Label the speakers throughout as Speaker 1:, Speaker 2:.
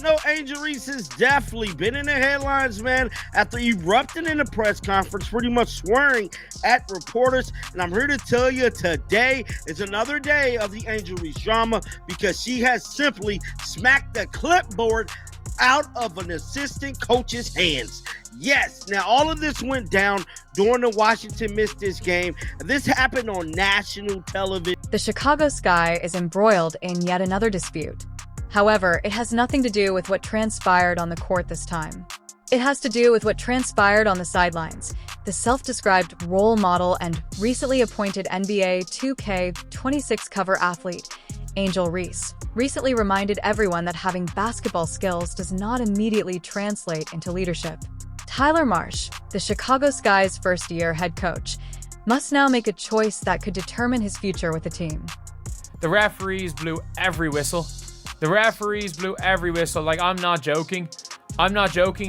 Speaker 1: No, Angel Reese has definitely been in the headlines, man, after erupting in a press conference, pretty much swearing at reporters. And I'm here to tell you today is another day of the Angel Reese drama because she has simply smacked the clipboard out of an assistant coach's hands. Yes, now all of this went down during the Washington Mystics game. This happened on national television.
Speaker 2: The Chicago Sky is embroiled in yet another dispute. However, it has nothing to do with what transpired on the court this time. It has to do with what transpired on the sidelines. The self-described role model and recently appointed NBA 2K26 cover athlete, Angel Reese, recently reminded everyone that having basketball skills does not immediately translate into leadership. Tyler Marsh, the Chicago Sky's first-year head coach, must now make a choice that could determine his future with the team.
Speaker 3: The referees blew every whistle. Like, I'm not joking.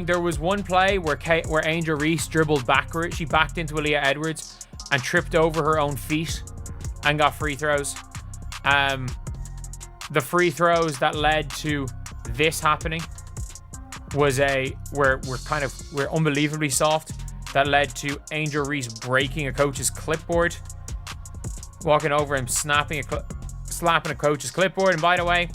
Speaker 3: There was one play where Angel Reese dribbled backward. She backed into Aaliyah Edwards and tripped over her own feet and got free throws. The free throws that led to this happening were unbelievably soft. That led to Angel Reese breaking a coach's clipboard, walking over and slapping a coach's clipboard. And by the way,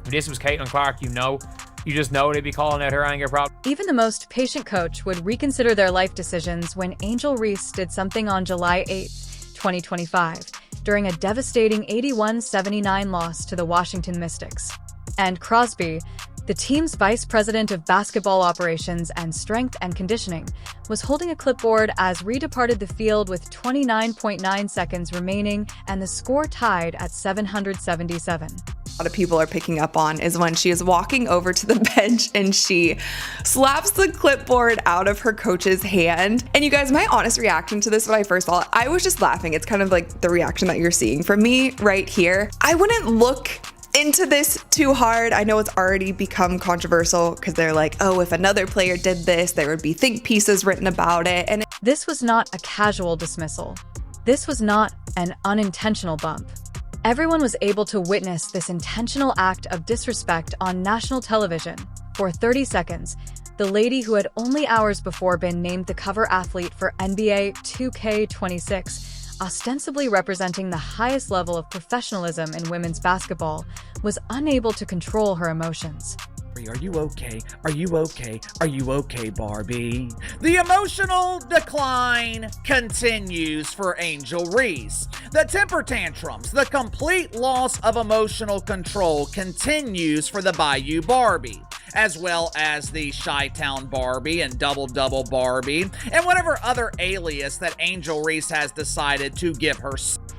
Speaker 3: if this was Caitlin Clark, you just know they'd be calling out her anger problem.
Speaker 2: Even the most patient coach would reconsider their life decisions when Angel Reese did something on July 8, 2025, during a devastating 81-79 loss to the Washington Mystics. And Crosby, the team's vice president of basketball operations and strength and conditioning, was holding a clipboard as Reed departed the field with 29.9 seconds remaining and the score tied at 777.
Speaker 4: A lot of people are picking up on is when she is walking over to the bench and she slaps the clipboard out of her coach's hand. And you guys, my honest reaction to this when I first saw it, I was just laughing. It's kind of like the reaction that you're seeing from me right here. I wouldn't look into this too hard. I know it's already become controversial because they're like, oh, if another player did this, there would be think pieces written about it. And
Speaker 2: this was not a casual dismissal. This was not an unintentional bump. Everyone was able to witness this intentional act of disrespect on national television. For 30 seconds, the lady who had only hours before been named the cover athlete for NBA 2K26, ostensibly representing the highest level of professionalism in women's basketball, was unable to control her emotions.
Speaker 5: Are you okay? Are you okay? Are you okay, Barbie? The emotional decline continues for Angel Reese. The temper tantrums, the complete loss of emotional control continues for the Bayou Barbie, as well as the Chi-Town Barbie and Double Barbie, and whatever other alias that Angel Reese has decided to give her.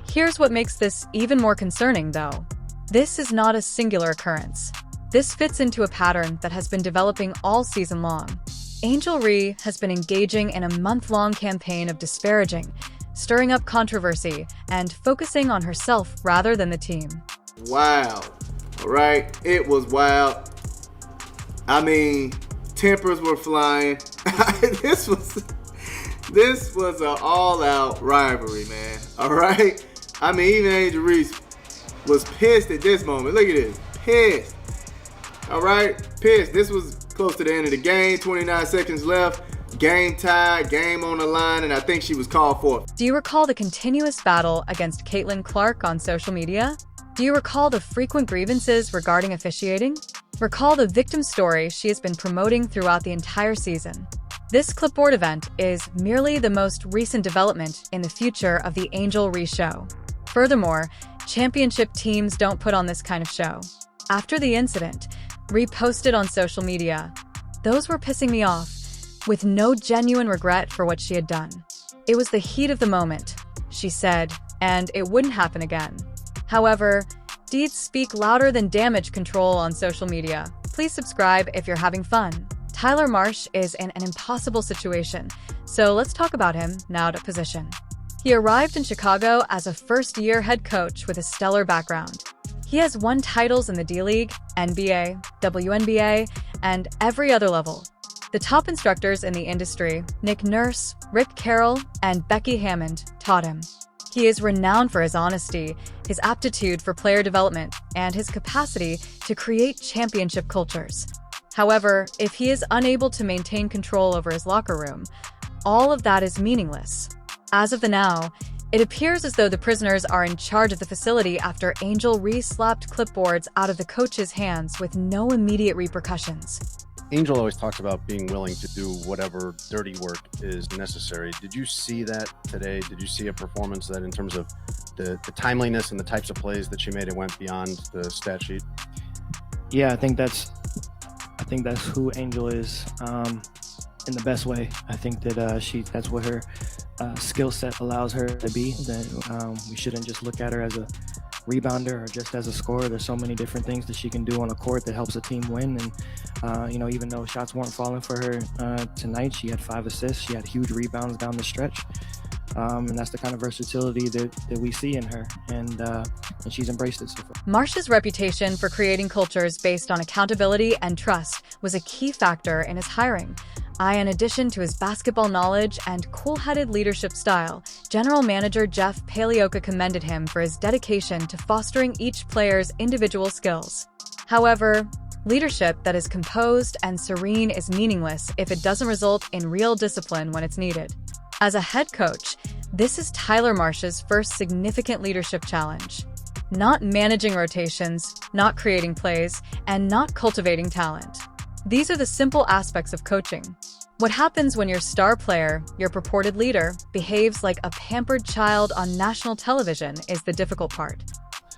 Speaker 2: Here's what makes this even more concerning, though. This is not a singular occurrence. This fits into a pattern that has been developing all season long. Angel Reese has been engaging in a month-long campaign of disparaging, stirring up controversy, and focusing on herself rather than the team.
Speaker 6: Wow. All right. It was wild. I mean, tempers were flying. This was an all-out rivalry, man. All right. I mean, even Angel Reese was pissed at this moment. Look at this. Pissed. All right. Pissed. This was close to the end of the game. 29 seconds left. Game tied. Game on the line. And I think she was called for.
Speaker 2: Do you recall the continuous battle against Caitlin Clark on social media? Do you recall the frequent grievances regarding officiating? Recall the victim story she has been promoting throughout the entire season. This clipboard event is merely the most recent development in the future of the Angel Reese show. Furthermore, championship teams don't put on this kind of show. After the incident, reposted on social media, those were pissing me off, with no genuine regret for what she had done. It was the heat of the moment, she said, and it wouldn't happen again. However, deeds speak louder than damage control on social media. Please subscribe if you're having fun. Tyler Marsh is in an impossible situation, so let's talk about him now to position. He arrived in Chicago as a first-year head coach with a stellar background. He has won titles in the D-League, NBA, WNBA, and every other level. The top instructors in the industry, Nick Nurse, Rick Carroll, and Becky Hammond, taught him. He is renowned for his honesty, his aptitude for player development, and his capacity to create championship cultures. However, if he is unable to maintain control over his locker room, all of that is meaningless. As of the now, it appears as though the prisoners are in charge of the facility after Angel Reese slapped clipboards out of the coach's hands with no immediate repercussions.
Speaker 7: Angel always talks about being willing to do whatever dirty work is necessary. Did you see that today? Did you see a performance that in terms of the timeliness and the types of plays that she made, it went beyond the stat sheet?
Speaker 8: Yeah, I think that's who Angel is in the best way. I think that that's what her skill set allows her to be. That we shouldn't just look at her as a rebounder or just as a scorer. There's so many different things that she can do on a court that helps a team win. And even though shots weren't falling for her tonight, she had 5 assists. She had huge rebounds down the stretch. And that's the kind of versatility that we see in her, and she's embraced it so far.
Speaker 2: Marsh's reputation for creating cultures based on accountability and trust was a key factor in his hiring. In addition to his basketball knowledge and cool-headed leadership style, General Manager Jeff Palioka commended him for his dedication to fostering each player's individual skills. However, leadership that is composed and serene is meaningless if it doesn't result in real discipline when it's needed. As a head coach, this is Tyler Marsh's first significant leadership challenge. Not managing rotations, not creating plays, and not cultivating talent. These are the simple aspects of coaching. What happens when your star player, your purported leader, behaves like a pampered child on national television is the difficult part.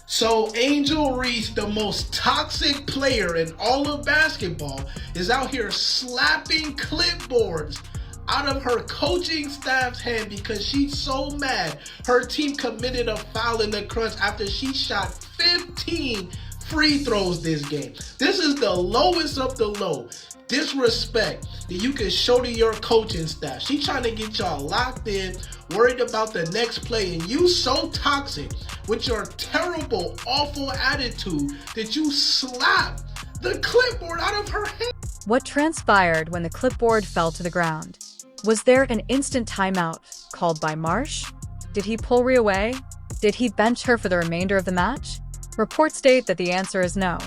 Speaker 9: So Angel Reese, the most toxic player in all of basketball, is out here slapping clipboards out of her coaching staff's hand because she's so mad her team committed a foul in the crunch after she shot 15 free throws this game. This is the lowest of the low disrespect that you can show to your coaching staff. She trying to get y'all locked in, worried about the next play, and you so toxic with your terrible, awful attitude that you slap the clipboard out of her hand.
Speaker 2: What transpired when the clipboard fell to the ground? Was there an instant timeout called by Marsh? Did he pull Rhea away? Did he bench her for the remainder of the match? Reports state that the answer is no.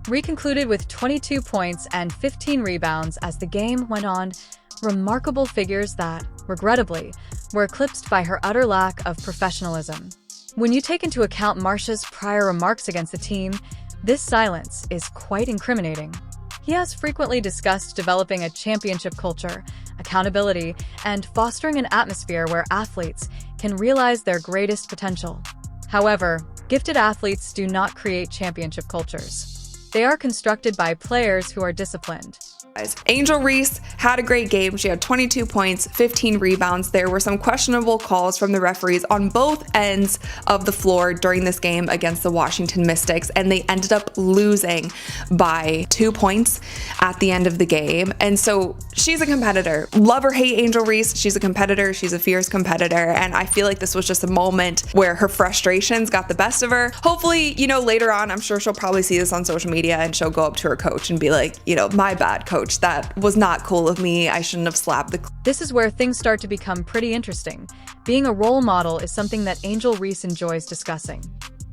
Speaker 2: Rhea concluded with 22 points and 15 rebounds as the game went on, remarkable figures that, regrettably, were eclipsed by her utter lack of professionalism. When you take into account Marsh's prior remarks against the team, this silence is quite incriminating. He has frequently discussed developing a championship culture, accountability, and fostering an atmosphere where athletes can realize their greatest potential. However, gifted athletes do not create championship cultures. They are constructed by players who are disciplined.
Speaker 4: Angel Reese had a great game. She had 22 points, 15 rebounds. There were some questionable calls from the referees on both ends of the floor during this game against the Washington Mystics, and they ended up losing by 2 points at the end of the game. And so she's a competitor. Love or hate Angel Reese, she's a competitor. She's a fierce competitor. And I feel like this was just a moment where her frustrations got the best of her. Hopefully, later on, I'm sure she'll probably see this on social media and she'll go up to her coach and be like, my bad, coach. That was not cool of me. I shouldn't have slapped the...
Speaker 2: This is where things start to become pretty interesting. Being a role model is something that Angel Reese enjoys discussing.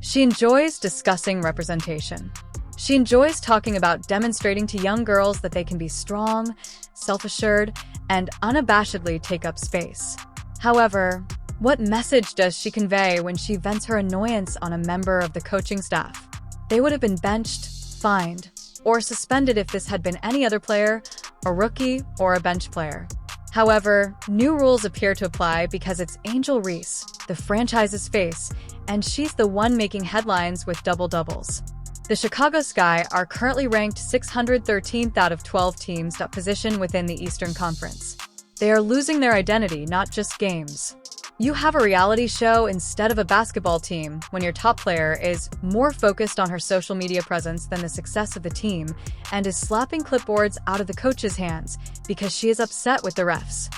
Speaker 2: She enjoys discussing representation. She enjoys talking about demonstrating to young girls that they can be strong, self-assured, and unabashedly take up space. However, what message does she convey when she vents her annoyance on a member of the coaching staff? They would have been benched, fined, or suspended if this had been any other player, a rookie, or a bench player. However, new rules appear to apply because it's Angel Reese, the franchise's face, and she's the one making headlines with double-doubles. The Chicago Sky are currently ranked 613th out of 12 teams that position within the Eastern Conference. They are losing their identity, not just games. You have a reality show instead of a basketball team when your top player is more focused on her social media presence than the success of the team and is slapping clipboards out of the coach's hands because she is upset with the refs.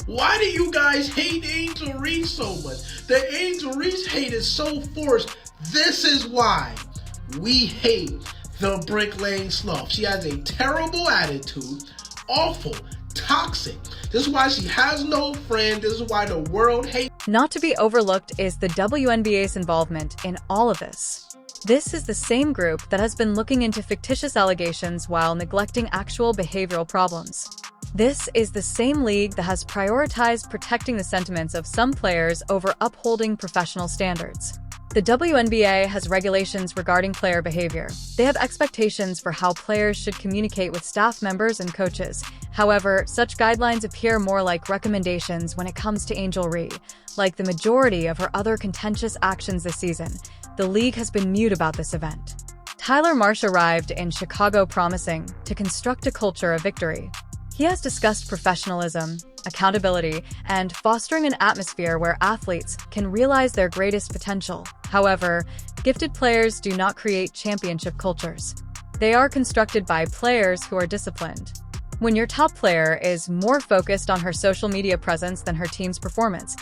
Speaker 9: Why do you guys hate Angel Reese so much? The Angel Reese hate is so forced. This is why we hate the Brick Lane Sloth. She has a terrible attitude, awful, toxic. This is why she has no friend. This is why the world hates.
Speaker 2: Not to be overlooked is the WNBA's involvement in all of this. This is the same group that has been looking into fictitious allegations while neglecting actual behavioral problems. This is the same league that has prioritized protecting the sentiments of some players over upholding professional standards. The WNBA has regulations regarding player behavior. They have expectations for how players should communicate with staff members and coaches. However, such guidelines appear more like recommendations when it comes to Angel Reese. Like the majority of her other contentious actions this season, the league has been mute about this event. Tyler Marsh arrived in Chicago promising to construct a culture of victory. He has discussed professionalism, accountability, and fostering an atmosphere where athletes can realize their greatest potential. However, gifted players do not create championship cultures. They are constructed by players who are disciplined. When your top player is more focused on her social media presence than her team's performance,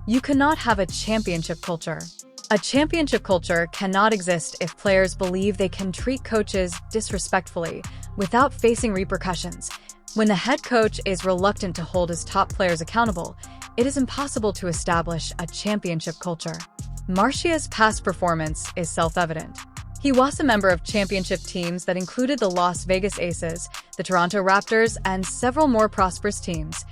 Speaker 2: you cannot have a championship culture. A championship culture cannot exist if players believe they can treat coaches disrespectfully without facing repercussions. When the head coach is reluctant to hold his top players accountable, it is impossible to establish a championship culture. Marcia's past performance is self-evident. He was a member of championship teams that included the Las Vegas Aces, the Toronto Raptors, and several more prosperous teams.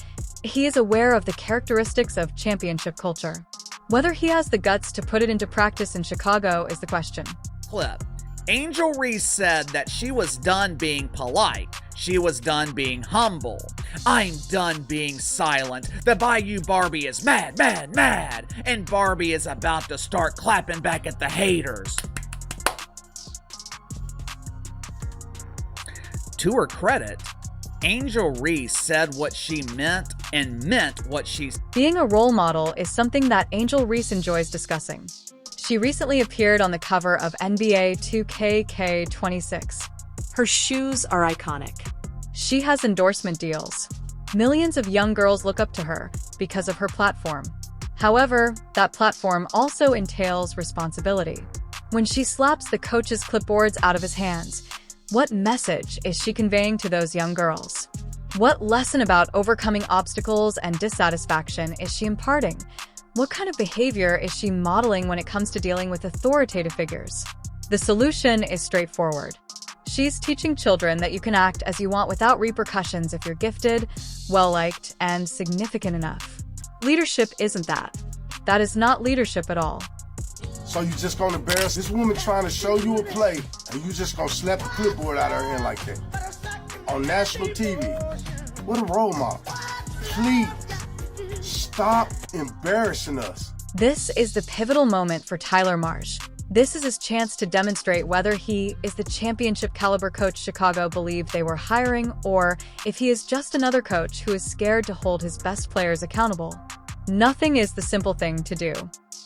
Speaker 2: He is aware of the characteristics of championship culture. Whether he has the guts to put it into practice in Chicago is the question.
Speaker 5: Clip. Angel Reese said that she was done being polite. She was done being humble. I'm done being silent. The Bayou Barbie is mad, mad, mad. And Barbie is about to start clapping back at the haters. To her credit, Angel Reese said what she meant and meant what she said.
Speaker 2: Being a role model is something that Angel Reese enjoys discussing. She recently appeared on the cover of NBA 2K26.
Speaker 10: Her shoes are iconic.
Speaker 2: She has endorsement deals. Millions of young girls look up to her because of her platform. However, that platform also entails responsibility. When she slaps the coach's clipboards out of his hands, what message is she conveying to those young girls? What lesson about overcoming obstacles and dissatisfaction is she imparting? What kind of behavior is she modeling when it comes to dealing with authoritative figures? The solution is straightforward. She's teaching children that you can act as you want without repercussions if you're gifted, well-liked, and significant enough. Leadership isn't that. That is not leadership at all.
Speaker 11: So you just gonna embarrass this woman trying to show you a play, and you just gonna slap the clipboard out of her hand like that? On national TV. What a role model. Please, stop embarrassing us.
Speaker 2: This is the pivotal moment for Tyler Marsh. This is his chance to demonstrate whether he is the championship caliber coach Chicago believed they were hiring, or if he is just another coach who is scared to hold his best players accountable. Nothing is the simple thing to do.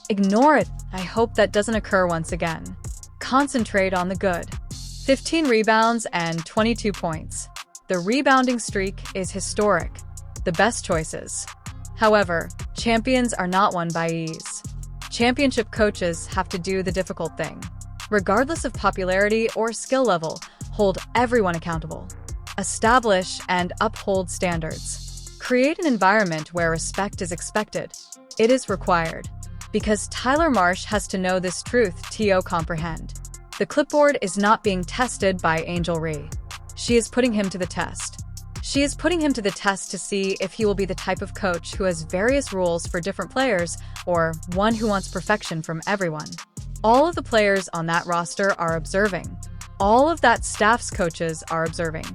Speaker 2: Ignore it. I hope that doesn't occur once again. Concentrate on the good. 15 rebounds and 22 points. The rebounding streak is historic. The best choices. However, champions are not won by ease. Championship coaches have to do the difficult thing. Regardless of popularity or skill level, hold everyone accountable. Establish and uphold standards. Create an environment where respect is expected. It is required. Because Tyler Marsh has to know this truth to comprehend. The clipboard is not being tested by Angel Reese. She is putting him to the test. She is putting him to the test to see if he will be the type of coach who has various rules for different players, or one who wants perfection from everyone. All of the players on that roster are observing. All of that staff's coaches are observing.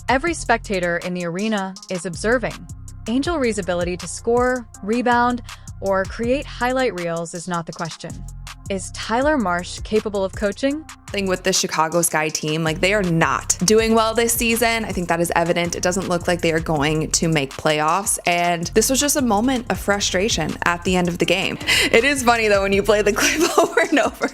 Speaker 2: Every spectator in the arena is observing. Angel Reese's ability to score, rebound, or create highlight reels is not the question. Is Tyler Marsh capable of coaching?
Speaker 4: Thing with the Chicago Sky team, they are not doing well this season. I think that is evident. It doesn't look like they are going to make playoffs. And this was just a moment of frustration at the end of the game. It is funny though when you play the clip over and over.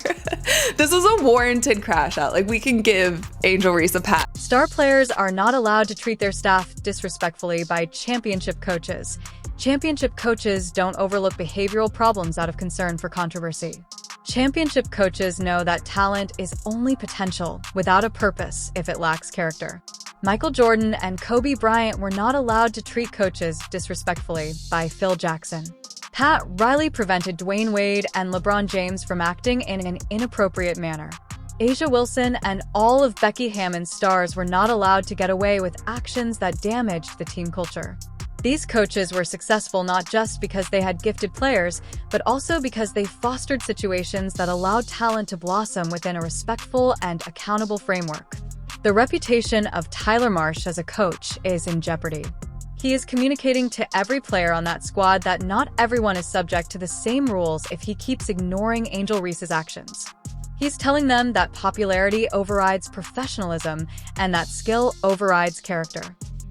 Speaker 4: This was a warranted crash out. We can give Angel Reese a pat.
Speaker 2: Star players are not allowed to treat their staff disrespectfully by championship coaches. Championship coaches don't overlook behavioral problems out of concern for controversy. Championship coaches know that talent is only potential without a purpose if it lacks character. Michael Jordan and Kobe Bryant were not allowed to treat coaches disrespectfully by Phil Jackson. Pat Riley prevented Dwayne Wade and LeBron James from acting in an inappropriate manner. Asia Wilson and all of Becky Hammon's stars were not allowed to get away with actions that damaged the team culture. These coaches were successful not just because they had gifted players, but also because they fostered situations that allowed talent to blossom within a respectful and accountable framework. The reputation of Tyler Marsh as a coach is in jeopardy. He is communicating to every player on that squad that not everyone is subject to the same rules if he keeps ignoring Angel Reese's actions. He's telling them that popularity overrides professionalism and that skill overrides character.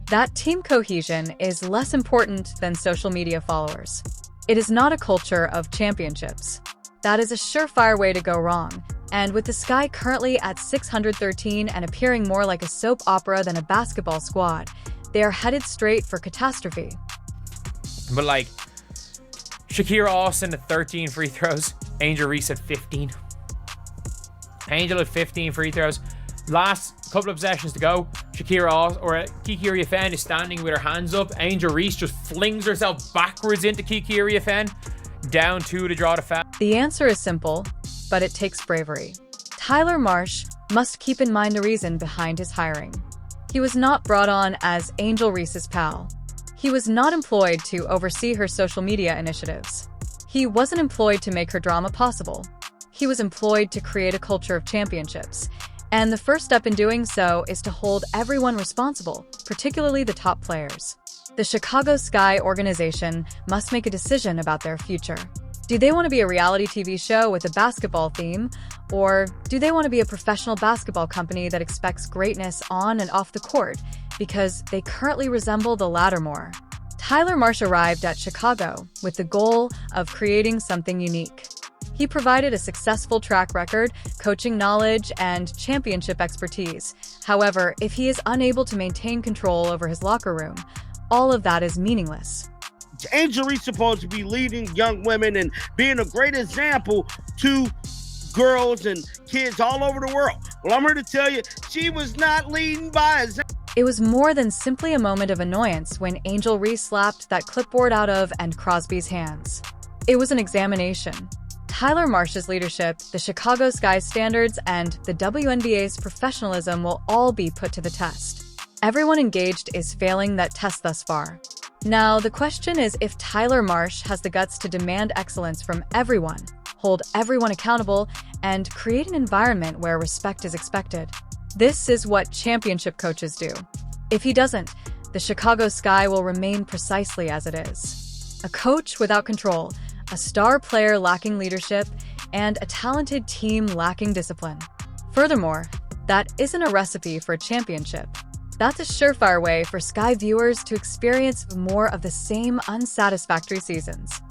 Speaker 2: That team cohesion is less important than social media followers. It is not a culture of championships. That is a surefire way to go wrong, and with the Sky currently at 613 and appearing more like a soap opera than a basketball squad, they are headed straight for catastrophe.
Speaker 3: But like, Shakira Austin at 13 free throws, Angel Reese at 15. Angel at 15 free throws. Last couple of possessions to go. Kiki Riafen is standing with her hands up. Angel Reese just flings herself backwards into Kiki Riafen. Down 2 to draw the foul.
Speaker 2: The answer is simple, but it takes bravery. Tyler Marsh must keep in mind the reason behind his hiring. He was not brought on as Angel Reese's pal. He was not employed to oversee her social media initiatives. He wasn't employed to make her drama possible. He was employed to create a culture of championships. And the first step in doing so is to hold everyone responsible, particularly the top players. The Chicago Sky organization must make a decision about their future. Do they want to be a reality TV show with a basketball theme? Or do they want to be a professional basketball company that expects greatness on and off the court because they currently resemble the latter more? Tyler Marsh arrived at Chicago with the goal of creating something unique. He provided a successful track record, coaching knowledge, and championship expertise. However, if he is unable to maintain control over his locker room, all of that is meaningless.
Speaker 1: Angel Reese supposed to be leading young women and being a great example to girls and kids all over the world. Well, I'm here to tell you, she was not leading by example.
Speaker 2: It was more than simply a moment of annoyance when Angel Reese slapped that clipboard out of and Crosby's hands. It was an examination. Tyler Marsh's leadership, the Chicago Sky standards, and the WNBA's professionalism will all be put to the test. Everyone engaged is failing that test thus far. Now, the question is if Tyler Marsh has the guts to demand excellence from everyone, hold everyone accountable, and create an environment where respect is expected. This is what championship coaches do. If he doesn't, the Chicago Sky will remain precisely as it is. A coach without control, a star player lacking leadership, and a talented team lacking discipline. Furthermore, that isn't a recipe for a championship. That's a surefire way for Sky viewers to experience more of the same unsatisfactory seasons.